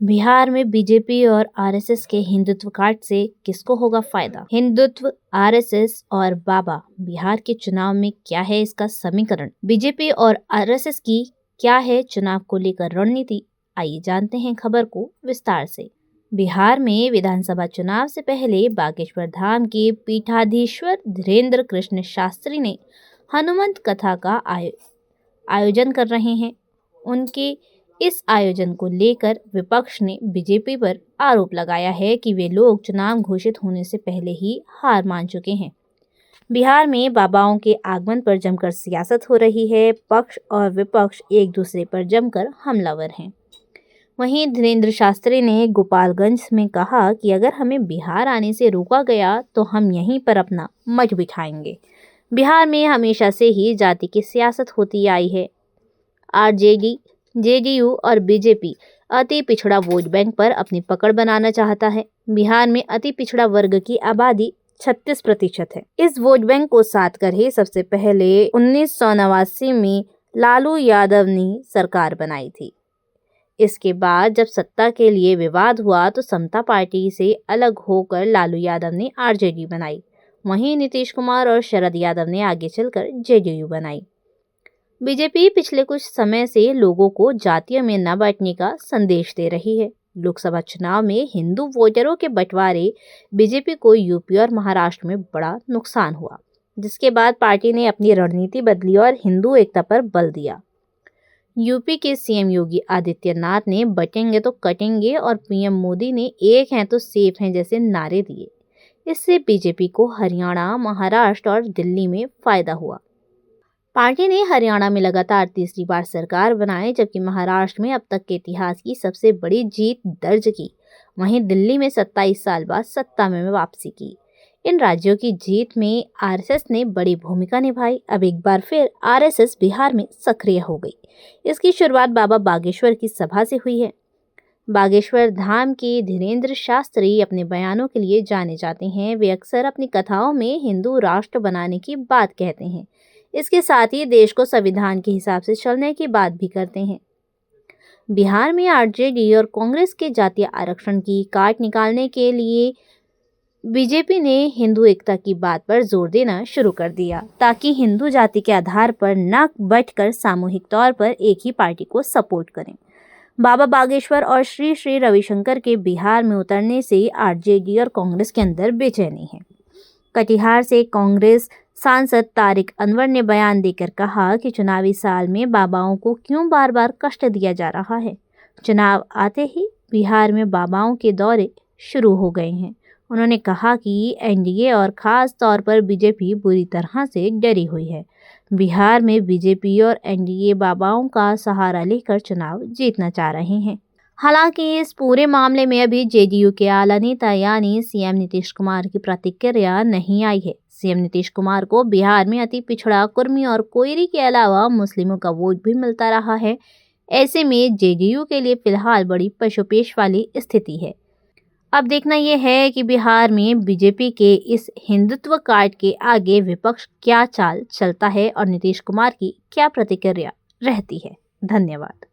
बिहार में बीजेपी और आरएसएस के हिंदुत्व कांड से किसको होगा फायदा? हिंदुत्व, आरएसएस और बाबा, बिहार के चुनाव में क्या है इसका समीकरण? बीजेपी और आरएसएस की क्या है चुनाव को लेकर रणनीति? आइए जानते हैं खबर को विस्तार से। बिहार में विधानसभा चुनाव से पहले बागेश्वर धाम के पीठाधीश्वर धीरेन्द्र कृष्ण शास्त्री ने हनुमंत कथा का आयोजन कर रहे हैं। उनके इस आयोजन को लेकर विपक्ष ने बीजेपी पर आरोप लगाया है कि वे लोग चुनाव घोषित होने से पहले ही हार मान चुके हैं। बिहार में बाबाओं के आगमन पर जमकर सियासत हो रही है। पक्ष और विपक्ष एक दूसरे पर जमकर हमलावर हैं। वहीं धीरेन्द्र शास्त्री ने गोपालगंज में कहा कि अगर हमें बिहार आने से रोका गया तो हम यहीं पर अपना मठ बिठाएंगे। बिहार में हमेशा से ही जाति की सियासत होती आई है। आरजेडी, जेडीयू और बीजेपी अति पिछड़ा वोट बैंक पर अपनी पकड़ बनाना चाहता है। बिहार में अति पिछड़ा वर्ग की आबादी 36% है। इस वोट बैंक को साथ कर ही सबसे पहले 1989 में लालू यादव ने सरकार बनाई थी। इसके बाद जब सत्ता के लिए विवाद हुआ तो समता पार्टी से अलग होकर लालू यादव ने आरजेडी बनाई। वहीं नीतीश कुमार और शरद यादव ने आगे चलकर जेडीयू बनाई। बीजेपी पिछले कुछ समय से लोगों को जातियों में न बांटने का संदेश दे रही है। लोकसभा चुनाव में हिंदू वोटरों के बंटवारे बीजेपी को यूपी और महाराष्ट्र में बड़ा नुकसान हुआ, जिसके बाद पार्टी ने अपनी रणनीति बदली और हिंदू एकता पर बल दिया। यूपी के सीएम योगी आदित्यनाथ ने बटेंगे तो कटेंगे और पीएम मोदी ने एक हैं तो सेफ हैं जैसे नारे दिए। इससे बीजेपी को हरियाणा, महाराष्ट्र और दिल्ली में फायदा हुआ। पार्टी ने हरियाणा में लगातार तीसरी बार सरकार बनाई, जबकि महाराष्ट्र में अब तक के इतिहास की सबसे बड़ी जीत दर्ज की। वहीं दिल्ली में 27 साल बाद सत्ता में वापसी की। इन राज्यों की जीत में आरएसएस ने बड़ी भूमिका निभाई। अब एक बार फिर आरएसएस बिहार में सक्रिय हो गई। इसकी शुरुआत बाबा बागेश्वर की सभा से हुई है। बागेश्वर धाम के धीरेन्द्र शास्त्री अपने बयानों के लिए जाने जाते हैं। वे अक्सर अपनी कथाओं में हिंदू राष्ट्र बनाने की बात कहते हैं। इसके साथ ही देश को संविधान के हिसाब से चलने की बात भी करते हैं। बिहार में आरजेडी और कांग्रेस के जातीय आरक्षण की काट निकालने के लिए बीजेपी ने हिंदू एकता की बात पर जोर देना शुरू कर दिया, ताकि हिंदू जाति के आधार पर न बंटकर सामूहिक तौर पर एक ही पार्टी को सपोर्ट करें। बाबा बागेश्वर और श्री श्री रविशंकर के बिहार में उतरने से आरजेडी और कांग्रेस के अंदर बेचैनी है। कटिहार से कांग्रेस सांसद तारिक अनवर ने बयान देकर कहा कि चुनावी साल में बाबाओं को क्यों बार बार कष्ट दिया जा रहा है। चुनाव आते ही बिहार में बाबाओं के दौरे शुरू हो गए हैं। उन्होंने कहा कि एनडीए और खास तौर पर बीजेपी बुरी तरह से डरी हुई है। बिहार में बीजेपी और एनडीए बाबाओं का सहारा लेकर चुनाव जीतना चाह रहे हैं। हालांकि इस पूरे मामले में अभी जेडीयू के आला नेता यानी सीएम नीतीश कुमार की प्रतिक्रिया नहीं आई है। सीएम नीतीश कुमार को बिहार में अति पिछड़ा, कुर्मी और कोयरी के अलावा मुस्लिमों का वोट भी मिलता रहा है। ऐसे में जेडीयू के लिए फिलहाल बड़ी पशुपेश वाली स्थिति है। अब देखना यह है कि बिहार में बीजेपी के इस हिंदुत्व कार्ड के आगे विपक्ष क्या चाल चलता है और नीतीश कुमार की क्या प्रतिक्रिया रहती है। धन्यवाद।